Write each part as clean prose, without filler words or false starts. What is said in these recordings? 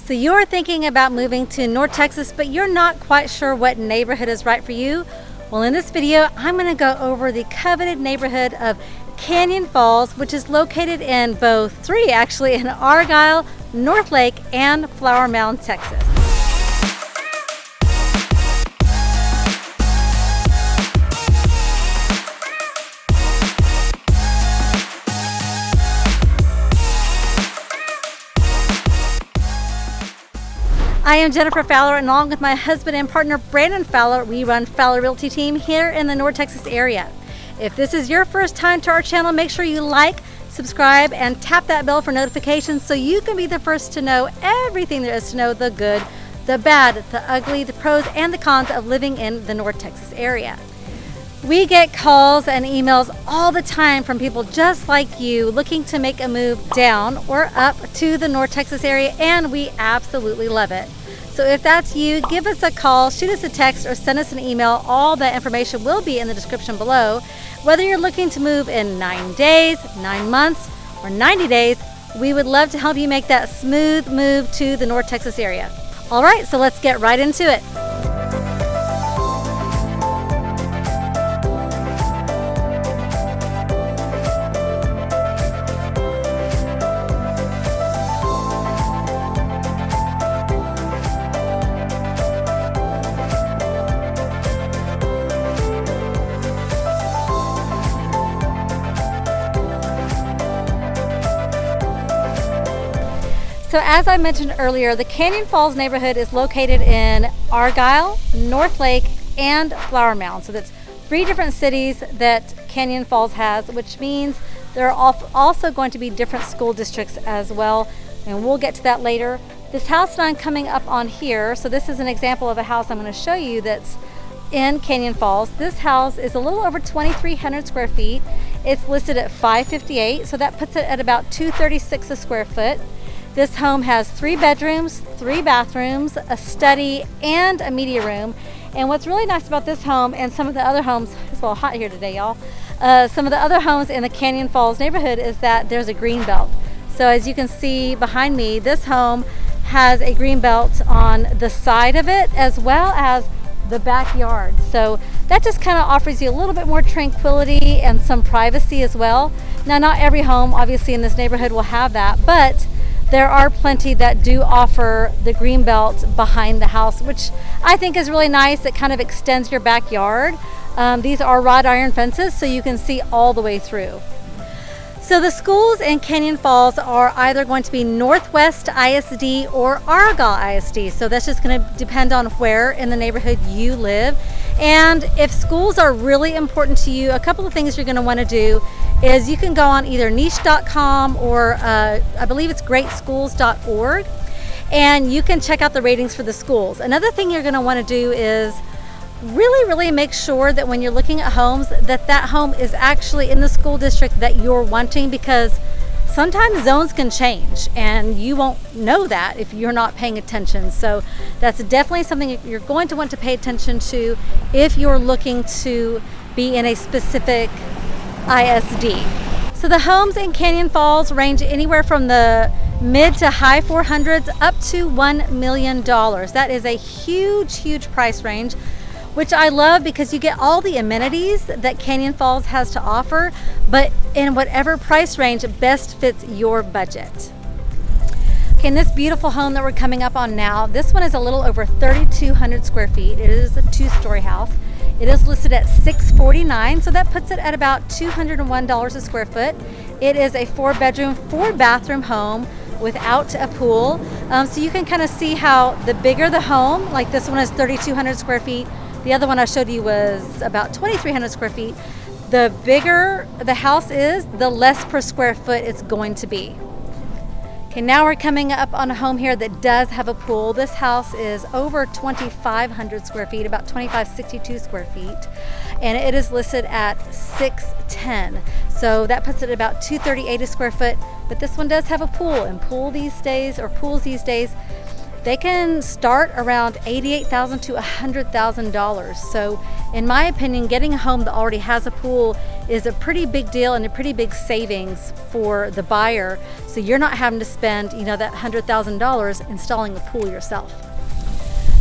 So you're thinking about moving to North Texas, but you're not quite sure what neighborhood is right for you? Well, in this video, I'm going to go over the coveted neighborhood of Canyon Falls, which is located in three actually, in Argyle, North Lake, and Flower Mound, Texas. I am Jennifer Fowler, and along with my husband and partner Brandon Fowler, we run Fowler Realty Team here in the North Texas area. If this is your first time to our channel, make sure you like, subscribe, and tap that bell for notifications so you can be the first to know everything there is to know: the good, the bad, the ugly, the pros, and the cons of living in the North Texas area. We get calls and emails all the time from people just like you looking to make a move down or up to the North Texas area, and we absolutely love it. So if that's you, give us a call, shoot us a text, or send us an email. All that information will be in the description below. Whether you're looking to move in 9 days, 9 months, or 90 days, we would love to help you make that smooth move to the North Texas area. All right, so let's get right into it. So as I mentioned earlier, the Canyon Falls neighborhood is located in Argyle, North Lake, and Flower Mound. So that's 3 different cities that Canyon Falls has, which means there are also going to be different school districts as well, and we'll get to that later. This house that I'm coming up on here, so this is an example of a house I'm going to show you that's in Canyon Falls. This house is a little over 2,300 square feet. It's listed at $558,000, so that puts it at about $236 a square foot. This home has 3 bedrooms, 3 bathrooms, a study, and a media room. And what's really nice about this home and some of the other homes, it's a little hot here today, y'all. Some of the other homes in the Canyon Falls neighborhood is that there's a green belt. So as you can see behind me, this home has a green belt on the side of it as well as the backyard. So that just kind of offers you a little bit more tranquility and some privacy as well. Now, not every home obviously in this neighborhood will have that, but there are plenty that do offer the green belt behind the house, which I think is really nice. It kind of extends your backyard. These are wrought iron fences, so you can see all the way through. So the schools in Canyon Falls are either going to be Northwest ISD or Argyle ISD. So that's just going to depend on where in the neighborhood you live. And if schools are really important to you, a couple of things you're going to want to do is you can go on either niche.com or I believe it's greatschools.org, and you can check out the ratings for the schools. Another thing you're going to want to do is really make sure that when you're looking at homes, that home is actually in the school district that you're wanting, because sometimes zones can change and you won't know that if you're not paying attention. So that's definitely something you're going to want to pay attention to if you're looking to be in a specific ISD. So the homes in Canyon Falls range anywhere from the mid to high 400s up to $1 million. That is a huge price range, which I love because you get all the amenities that Canyon Falls has to offer, but in whatever price range best fits your budget. Okay, and this beautiful home that we're coming up on now, this one is a little over 3,200 square feet. It is a 2-story house. It is listed at $649,000, so that puts it at about $201 a square foot. It is a 4-bedroom, 4-bathroom home without a pool. So you can kind of see how the bigger the home, like this one is 3,200 square feet. The other one I showed you was about 2,300 square feet. The bigger the house is, the less per square foot it's going to be. Okay, now we're coming up on a home here that does have a pool. This house is over 2,500 square feet, about 2,562 square feet, and it is listed at $610,000. So that puts it at about $238,000 a square foot. But this one does have a pool, and pools these days they can start around $88,000 to $100,000. So in my opinion, getting a home that already has a pool is a pretty big deal and a pretty big savings for the buyer. So you're not having to spend, that $100,000 installing a pool yourself.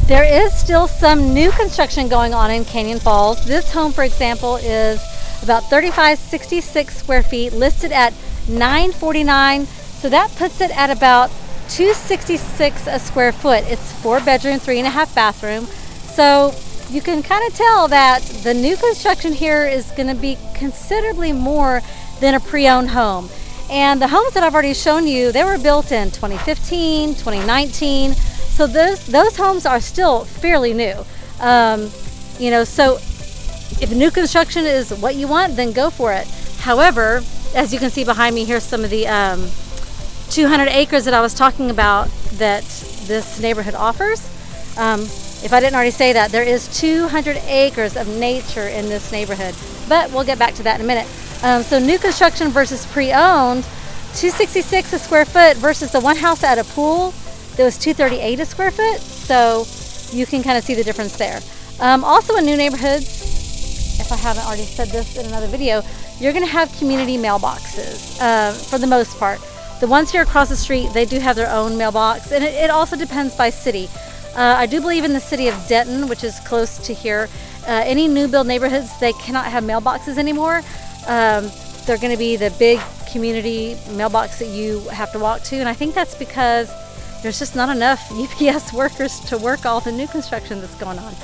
There is still some new construction going on in Canyon Falls. This home, for example, is about 3566 square feet, listed at $949. So that puts it at about $266 a square foot. It's 4-bedroom, 3.5 bathroom. So you can kind of tell that the new construction here is going to be considerably more than a pre-owned home. And the homes that I've already shown you, they were built in 2015, 2019. So those homes are still fairly new. So if new construction is what you want, then go for it. However, as you can see behind me, here's some of the 200 acres that I was talking about that this neighborhood offers. If I didn't already say that, there is 200 acres of nature in this neighborhood, but we'll get back to that in a minute. So new construction versus pre-owned, $266 a square foot versus the one house that had a pool that was $238 a square foot. So you can kind of see the difference there. Also in new neighborhoods, if I haven't already said this in another video, you're going to have community mailboxes for the most part. The ones here across the street, they do have their own mailbox, and it also depends by city. I do believe in the city of Denton, which is close to here, any new build neighborhoods, they cannot have mailboxes anymore. They're going to be the big community mailbox that you have to walk to, and I think that's because there's just not enough UPS workers to work all the new construction that's going on.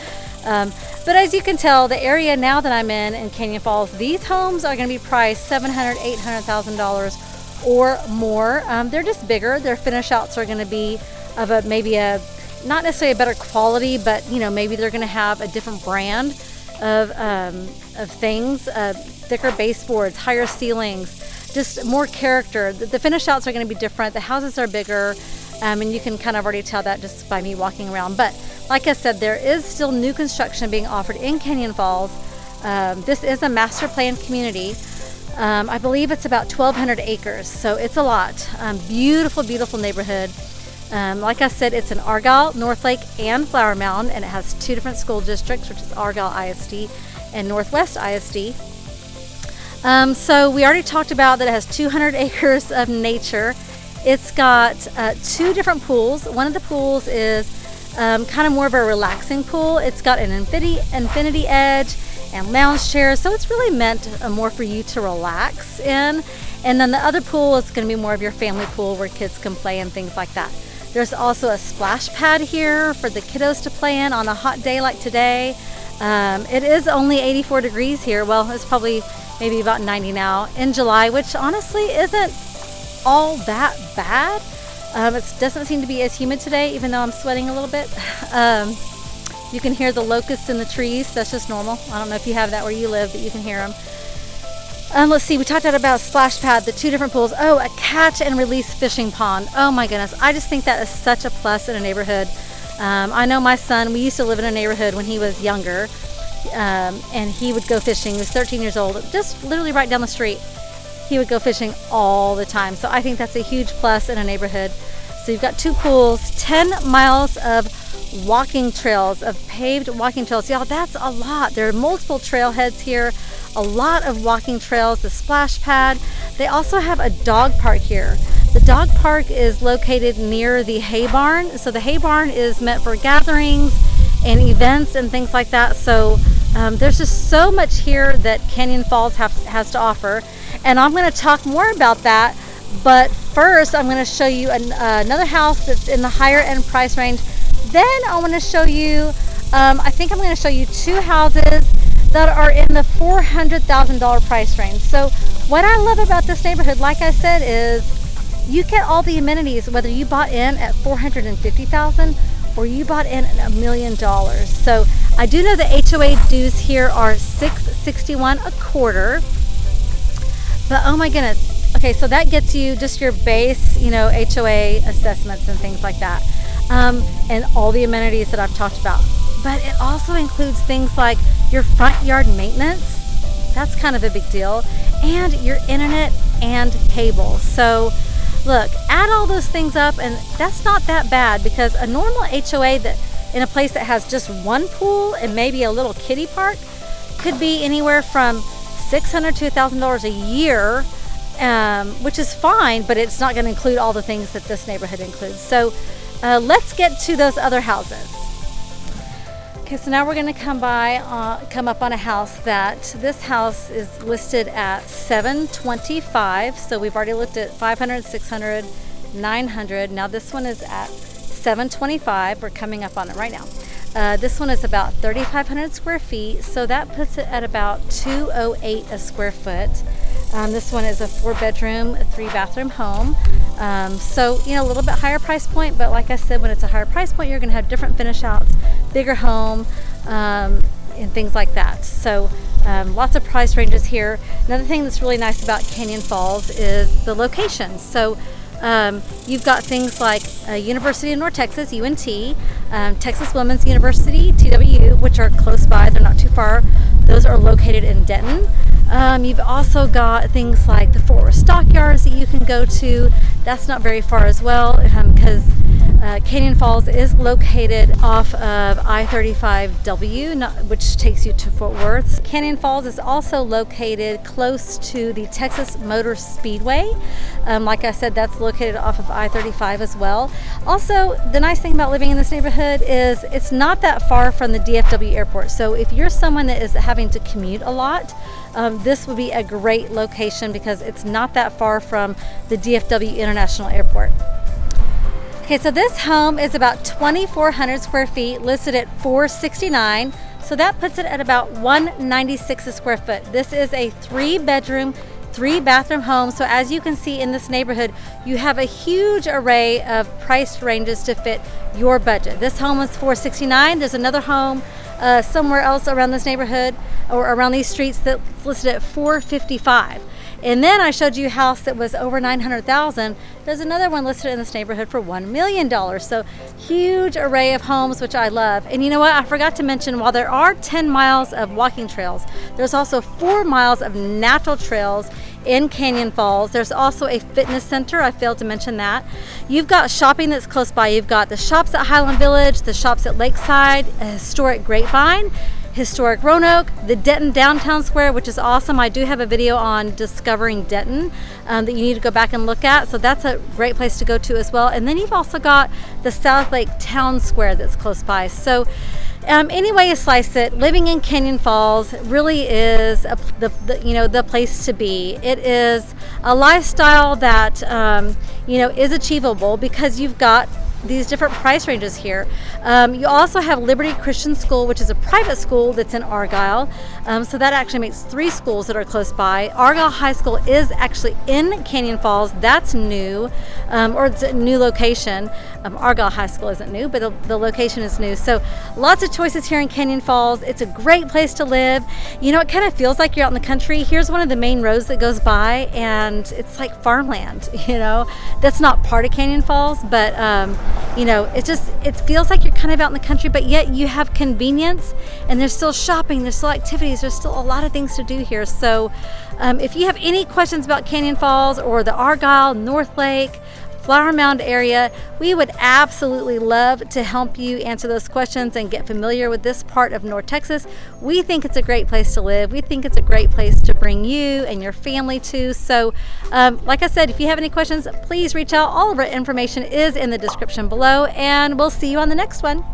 But as you can tell, the area now that I'm in Canyon Falls, these homes are going to be priced $700,000, $800,000 or more. They're just bigger. Their finish outs are going to be of maybe not necessarily a better quality, but maybe they're going to have a different brand of things, thicker baseboards, higher ceilings, just more character. The finish outs are going to be different. The houses are bigger. And you can kind of already tell that just by me walking around. But like I said, there is still new construction being offered in Canyon Falls. This is a master planned community. I believe it's about 1,200 acres, so it's a lot. Beautiful, beautiful neighborhood. Like I said, it's in Argyle, Northlake, and Flower Mound, and it has 2 different school districts, which is Argyle ISD and Northwest ISD. So we already talked about that it has 200 acres of nature. It's got 2 different pools. One of the pools is kind of more of a relaxing pool. It's got an infinity edge and lounge chairs, so it's really meant more for you to relax in. And then the other pool is going to be more of your family pool where kids can play and things like that. There's also a splash pad here for the kiddos to play in on a hot day like today. It is only 84 degrees here. Well, it's probably maybe about 90 now in July, which honestly isn't all that bad. It doesn't seem to be as humid today, even though I'm sweating a little bit. You can hear the locusts in the trees. That's just normal. I don't know if you have that where you live, but you can hear them. Let's see, we talked about splash pad, the 2 different pools. Oh, a catch and release fishing pond. Oh my goodness, I just think that is such a plus in a neighborhood. I know my son, we used to live in a neighborhood when he was younger, and he would go fishing. He was 13 years old, just literally right down the street. He would go fishing all the time. So I think that's a huge plus in a neighborhood. So you've got 2 pools, 10 miles of walking trails, of paved walking trails. Y'all, that's a lot. There are multiple trailheads here, a lot of walking trails, the splash pad. They also have a dog park here. The dog park is located near the hay barn. So the hay barn is meant for gatherings and events and things like that. So there's just so much here that Canyon Falls has to offer. And I'm going to talk more about that. But first, I'm going to show you another house that's in the higher end price range. Then I want to show you, I think I'm going to show you 2 houses that are in the $400,000 price range. So what I love about this neighborhood, like I said, is you get all the amenities, whether you bought in at $450,000 or you bought in at $1 million. So I do know the HOA dues here are $661 a quarter. But oh my goodness. Okay, so that gets you just your base, HOA assessments and things like that. And all the amenities that I've talked about. But it also includes things like your front yard maintenance. That's kind of a big deal. And your internet and cable. So Look, add all those things up, and that's not that bad, because a normal HOA that in a place that has just one pool and maybe a little kiddie park could be anywhere from $600 to $1,000 a year, which is fine, but it's not going to include all the things that this neighborhood includes. So let's get to those other houses. Okay, so now we're going to come up on a house this house is listed at $725. So we've already looked at $500, $600, $900. Now this one is at $725. We're coming up on it right now. This one is about 3,500 square feet, so that puts it at about $208 a square foot. This one is a 4-bedroom, 3-bathroom home. So, a little bit higher price point, but like I said, when it's a higher price point, you're going to have different finish outs, bigger home, and things like that. So, lots of price ranges here. Another thing that's really nice about Canyon Falls is the location. So, you've got things like University of North Texas, UNT, Texas Women's University, TWU, which are close by. They're not too far. Those are located in Denton. You've also got things like the Fort Worth Stockyards that you can go to. That's not very far as well, because Canyon Falls is located off of I-35W, which takes you to Fort Worth. Canyon Falls is also located close to the Texas Motor Speedway. Like I said, that's located off of I-35 as well. Also, the nice thing about living in this neighborhood is it's not that far from the DFW airport. So if you're someone that is having to commute a lot, this would be a great location because it's not that far from the DFW International Airport. Okay, so this home is about 2,400 square feet, listed at $469. So that puts it at about $196 a square foot. This is a 3-bedroom, 3-bathroom home. So as you can see in this neighborhood, you have a huge array of price ranges to fit your budget. This home is $469. There's another home somewhere else around this neighborhood or around these streets that's listed at $455. And then I showed you a house that was over $900,000. There's another one listed in this neighborhood for $1 million. So huge array of homes, which I love. And you know what? I forgot to mention, while there are 10 miles of walking trails, there's also 4 miles of natural trails in Canyon Falls. There's also a fitness center. I failed to mention that. You've got shopping that's close by. You've got the shops at Highland Village, the shops at Lakeside, a historic Grapevine, historic Roanoke, the Denton Downtown Square, which is awesome. I do have a video on discovering Denton that you need to go back and look at. So that's a great place to go to as well. And then you've also got the South Lake Town Square that's close by. So any way you slice it, living in Canyon Falls really is the place to be. It is a lifestyle that is achievable because you've got these different price ranges here. You also have Liberty Christian School, which is a private school that's in Argyle. So that actually makes 3 schools that are close by. Argyle High School is actually in Canyon Falls. That's new, or it's a new location. Argyle High School isn't new, but the location is new. So lots of choices here in Canyon Falls. It's a great place to live. It kind of feels like you're out in the country. Here's one of the main roads that goes by, and it's like farmland. That's not part of Canyon Falls, but it feels like you're kind of out in the country, but yet you have convenience, and there's still shopping, there's still activities, there's still a lot of things to do here. So if you have any questions about Canyon Falls or the Argyle, North Lake, Flower Mound area, we would absolutely love to help you answer those questions and get familiar with this part of North Texas. We think it's a great place to live. We think it's a great place to bring you and your family to. So like I said, if you have any questions, please reach out. All of our information is in the description below, and we'll see you on the next one.